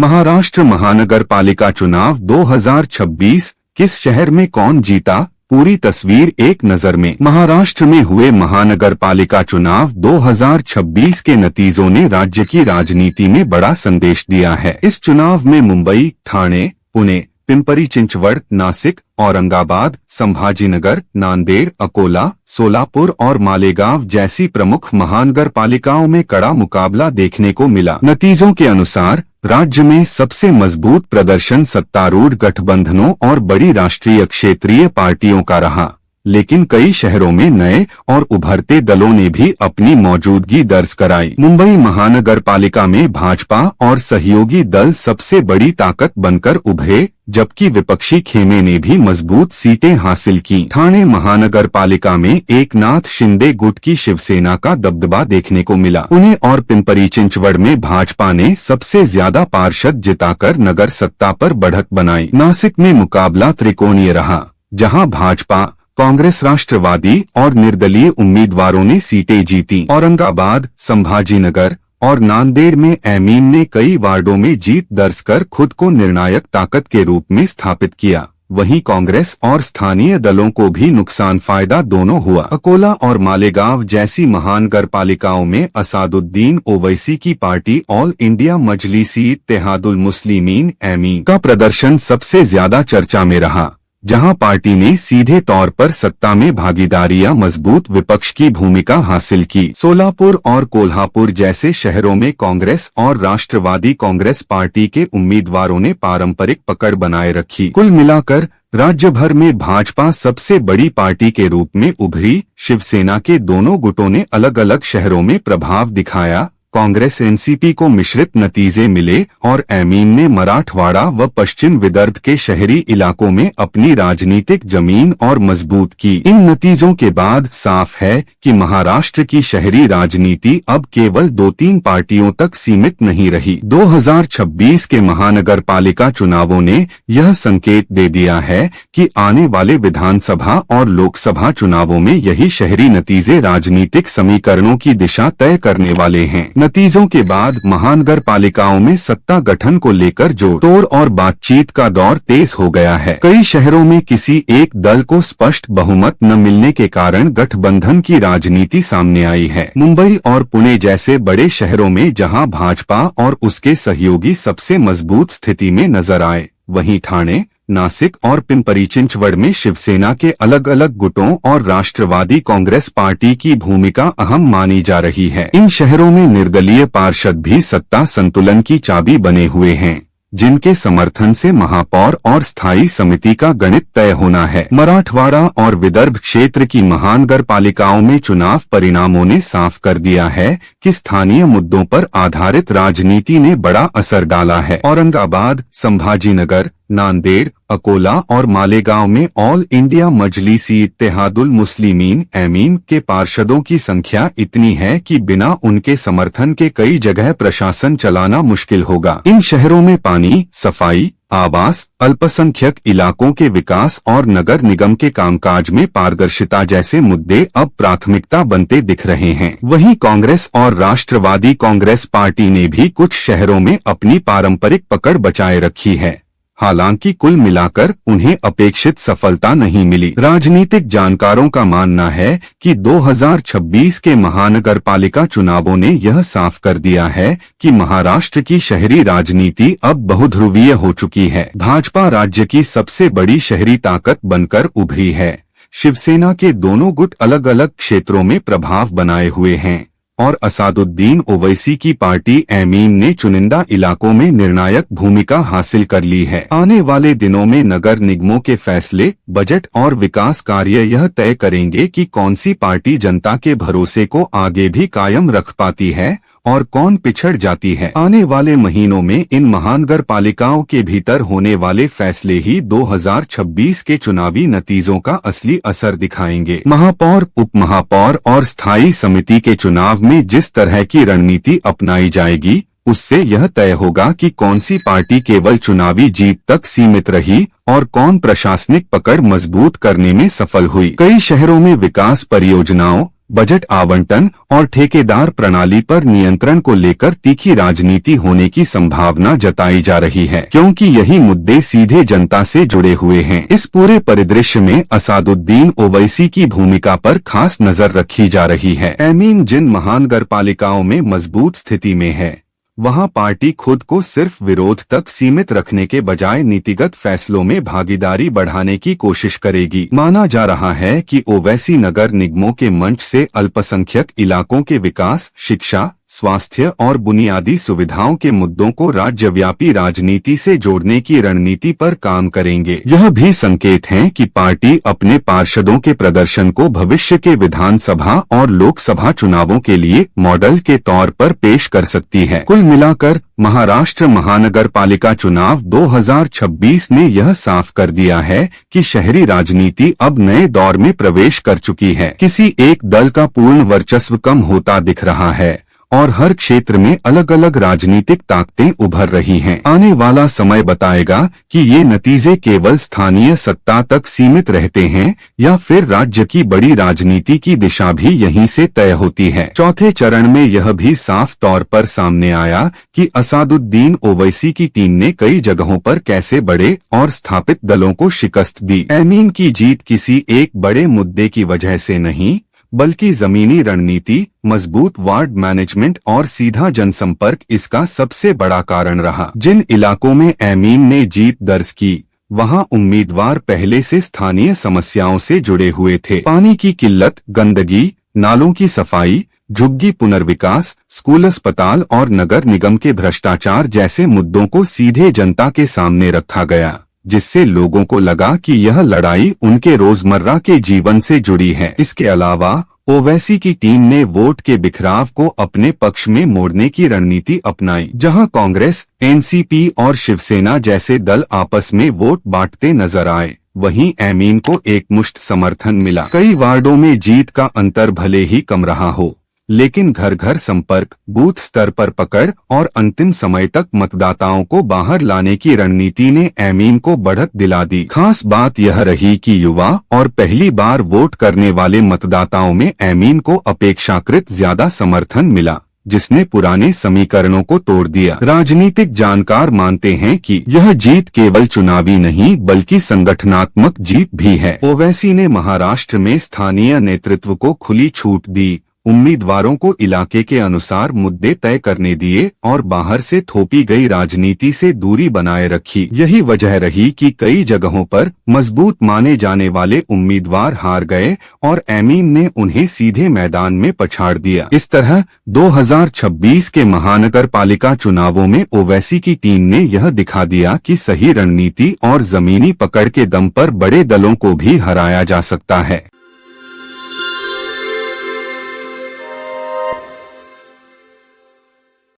महाराष्ट्र महानगर पालिका चुनाव 2026 किस शहर में कौन जीता, पूरी तस्वीर एक नजर में। महाराष्ट्र में हुए महानगर पालिका चुनाव 2026 के नतीजों ने राज्य की राजनीति में बड़ा संदेश दिया है। इस चुनाव में मुंबई, ठाणे, पुणे, पिंपरी चिंचवड़, नासिक, औरंगाबाद, संभाजीनगर, नांदेड़, अकोला, सोलापुर और मालेगांव जैसी प्रमुख महानगर पालिकाओं में कड़ा मुकाबला देखने को मिला। नतीजों के अनुसार राज्य में सबसे मजबूत प्रदर्शन सत्तारूढ़ गठबंधनों और बड़ी राष्ट्रीय क्षेत्रीय पार्टियों का रहा, लेकिन कई शहरों में नए और उभरते दलों ने भी अपनी मौजूदगी दर्ज कराई। मुंबई महानगर पालिका में भाजपा और सहयोगी दल सबसे बड़ी ताकत बनकर उभरे, जबकि विपक्षी खेमे ने भी मजबूत सीटें हासिल की। ठाणे महानगर पालिका में एकनाथ शिंदे गुट की शिवसेना का दबदबा देखने को मिला। पुणे और पिंपरी चिंचवड़ में भाजपा ने सबसे ज्यादा पार्षद जिताकर नगर सत्ता पर बढ़त बनाई। नासिक में मुकाबला त्रिकोणीय रहा, जहां भाजपा, कांग्रेस, राष्ट्रवादी और निर्दलीय उम्मीदवारों ने सीटें जीती। औरंगाबाद, संभाजीनगर और नांदेड़ में एमीन ने कई वार्डों में जीत दर्ज कर खुद को निर्णायक ताकत के रूप में स्थापित किया। वहीं कांग्रेस और स्थानीय दलों को भी नुकसान फायदा दोनों हुआ। अकोला और मालेगांव जैसी महानगर पालिकाओं में असादुद्दीन ओवैसी की party all India मजलिसी Ittehadul Muslimeen amine का प्रदर्शन सबसे ज्यादा चर्चा में रहा, जहां पार्टी ने सीधे तौर पर सत्ता में भागीदारी या मजबूत विपक्ष की भूमिका हासिल की। सोलापुर और कोल्हापुर जैसे शहरों में कांग्रेस और राष्ट्रवादी कांग्रेस पार्टी के उम्मीदवारों ने पारंपरिक पकड़ बनाए रखी। कुल मिलाकर राज्य भर में भाजपा सबसे बड़ी पार्टी के रूप में उभरी। शिवसेना के दोनों गुटों ने अलग अलग शहरों में प्रभाव दिखाया। कांग्रेस एनसीपी को मिश्रित नतीजे मिले और एमीन ने मराठवाड़ा व पश्चिम विदर्भ के शहरी इलाकों में अपनी राजनीतिक जमीन और मजबूत की। इन नतीजों के बाद साफ है कि महाराष्ट्र की शहरी राजनीति अब केवल 2-3 पार्टियों तक सीमित नहीं रही। 2026 के महानगर पालिका चुनावों ने यह संकेत दे दिया है कि आने वाले विधानसभा और लोकसभा चुनावों में यही शहरी नतीजे राजनीतिक समीकरणों की दिशा तय करने वाले हैं। नतीजों के बाद महानगर पालिकाओं में सत्ता गठन को लेकर जोड़ और बातचीत का दौर तेज हो गया है। कई शहरों में किसी एक दल को स्पष्ट बहुमत न मिलने के कारण गठबंधन की राजनीति सामने आई है। मुंबई और पुणे जैसे बड़े शहरों में जहां भाजपा और उसके सहयोगी सबसे मजबूत स्थिति में नजर आए, वहीं ठाणे, नासिक और पिंपरी चिंचवड़ में शिवसेना के अलग अलग गुटों और राष्ट्रवादी कांग्रेस पार्टी की भूमिका अहम मानी जा रही है। इन शहरों में निर्दलीय पार्षद भी सत्ता संतुलन की चाबी बने हुए हैं, जिनके समर्थन से महापौर और स्थायी समिति का गणित तय होना है। मराठवाड़ा और विदर्भ क्षेत्र की महानगर पालिकाओं में चुनाव परिणामों ने साफ कर दिया है कि स्थानीय मुद्दों पर आधारित राजनीति ने बड़ा असर डाला है। औरंगाबाद, संभाजीनगर, नांदेड़, अकोला और मालेगांव में all India मजलिसी Ittehadul Muslimeen amine के पार्षदों की संख्या इतनी है कि बिना उनके समर्थन के कई जगह प्रशासन चलाना मुश्किल होगा। इन शहरों में पानी, सफाई, आवास, अल्पसंख्यक इलाकों के विकास और नगर निगम के कामकाज में पारदर्शिता जैसे मुद्दे अब प्राथमिकता बनते दिख रहे हैं। वहीं कांग्रेस और राष्ट्रवादी कांग्रेस पार्टी ने भी कुछ शहरों में अपनी पारंपरिक पकड़ बचाए रखी है, हालांकि कुल मिलाकर उन्हें अपेक्षित सफलता नहीं मिली। राजनीतिक जानकारों का मानना है कि 2026 के महानगर पालिका चुनावों ने यह साफ कर दिया है कि महाराष्ट्र की शहरी राजनीति अब बहुध्रुवीय हो चुकी है। भाजपा राज्य की सबसे बड़ी शहरी ताकत बनकर उभरी है। शिवसेना के दोनों गुट अलग अलग क्षेत्रों में प्रभाव बनाए हुए हैं और असादुद्दीन ओवैसी की पार्टी एमीन ने चुनिंदा इलाकों में निर्णायक भूमिका हासिल कर ली है। आने वाले दिनों में नगर निगमों के फैसले, बजट और विकास कार्य यह तय करेंगे कि कौन सी पार्टी जनता के भरोसे को आगे भी कायम रख पाती है और कौन पिछड़ जाती है। आने वाले महीनों में इन महानगर पालिकाओं के भीतर होने वाले फैसले ही 2026 के चुनावी नतीजों का असली असर दिखाएंगे। महापौर, उपमहापौर और स्थायी समिति के चुनाव में जिस तरह की रणनीति अपनाई जाएगी, उससे यह तय होगा कि कौन सी पार्टी केवल चुनावी जीत तक सीमित रही और कौन प्रशासनिक पकड़ मजबूत करने में सफल हुई। कई शहरों में विकास परियोजनाओं, बजट आवंटन और ठेकेदार प्रणाली पर नियंत्रण को लेकर तीखी राजनीति होने की संभावना जताई जा रही है, क्योंकि यही मुद्दे सीधे जनता से जुड़े हुए हैं। इस पूरे परिदृश्य में असादुद्दीन ओवैसी की भूमिका पर खास नजर रखी जा रही है। एमीन जिन महानगरपालिकाओं में मजबूत स्थिति में है, वहां पार्टी खुद को सिर्फ विरोध तक सीमित रखने के बजाय नीतिगत फैसलों में भागीदारी बढ़ाने की कोशिश करेगी। माना जा रहा है कि ओवैसी नगर निगमों के मंच से अल्पसंख्यक इलाकों के विकास, शिक्षा, स्वास्थ्य और बुनियादी सुविधाओं के मुद्दों को राज्यव्यापी राजनीति से जोड़ने की रणनीति पर काम करेंगे। यह भी संकेत है कि पार्टी अपने पार्षदों के प्रदर्शन को भविष्य के विधानसभा और लोकसभा चुनावों के लिए मॉडल के तौर पर पेश कर सकती है। कुल मिलाकर महाराष्ट्र महानगर पालिका चुनाव 2026 ने यह साफ कर दिया है कि शहरी राजनीति अब नए दौर में प्रवेश कर चुकी है। किसी एक दल का पूर्ण वर्चस्व कम होता दिख रहा है और हर क्षेत्र में अलग अलग राजनीतिक ताकतें उभर रही हैं। आने वाला समय बताएगा कि ये नतीजे केवल स्थानीय सत्ता तक सीमित रहते हैं या फिर राज्य की बड़ी राजनीति की दिशा भी यहीं से तय होती है। चौथे चरण में यह भी साफ तौर पर सामने आया कि असादुद्दीन ओवैसी की टीम ने कई जगहों पर कैसे बड़े और स्थापित दलों को शिकस्त दी। एमीन की जीत किसी एक बड़े मुद्दे की वजह से नहीं, बल्कि जमीनी रणनीति, मजबूत वार्ड मैनेजमेंट और सीधा जनसंपर्क इसका सबसे बड़ा कारण रहा। जिन इलाकों में एमीन ने जीत दर्ज की, वहां उम्मीदवार पहले से स्थानीय समस्याओं से जुड़े हुए थे। पानी की किल्लत, गंदगी, नालों की सफाई, झुग्गी पुनर्विकास, स्कूल, अस्पताल और नगर निगम के भ्रष्टाचार जैसे मुद्दों को सीधे जनता के सामने रखा गया, जिससे लोगों को लगा कि यह लड़ाई उनके रोजमर्रा के जीवन से जुड़ी है। इसके अलावा ओवैसी की टीम ने वोट के बिखराव को अपने पक्ष में मोड़ने की रणनीति अपनाई। जहां कांग्रेस, एनसीपी और शिवसेना जैसे दल आपस में वोट बांटते नजर आए, वहीं एमीन को एकमुश्त समर्थन मिला। कई वार्डों में जीत का अंतर भले ही कम रहा हो, लेकिन घर घर संपर्क, बूथ स्तर पर पकड़ और अंतिम समय तक मतदाताओं को बाहर लाने की रणनीति ने एमीन को बढ़त दिला दी। खास बात यह रही कि युवा और पहली बार वोट करने वाले मतदाताओं में एमीन को अपेक्षाकृत ज्यादा समर्थन मिला, जिसने पुराने समीकरणों को तोड़ दिया। राजनीतिक जानकार मानते हैं कि यह जीत केवल चुनावी नहीं बल्कि संगठनात्मक जीत भी है। ओवैसी ने महाराष्ट्र में स्थानीय नेतृत्व को खुली छूट दी, उम्मीदवारों को इलाके के अनुसार मुद्दे तय करने दिए और बाहर से थोपी गई राजनीति से दूरी बनाए रखी। यही वजह रही कि कई जगहों पर मजबूत माने जाने वाले उम्मीदवार हार गए और एमीन ने उन्हें सीधे मैदान में पछाड़ दिया। इस तरह 2026 के महानगर पालिका चुनावों में ओवैसी की टीम ने यह दिखा दिया कि सही रणनीति और जमीनी पकड़ के दम पर बड़े दलों को भी हराया जा सकता है।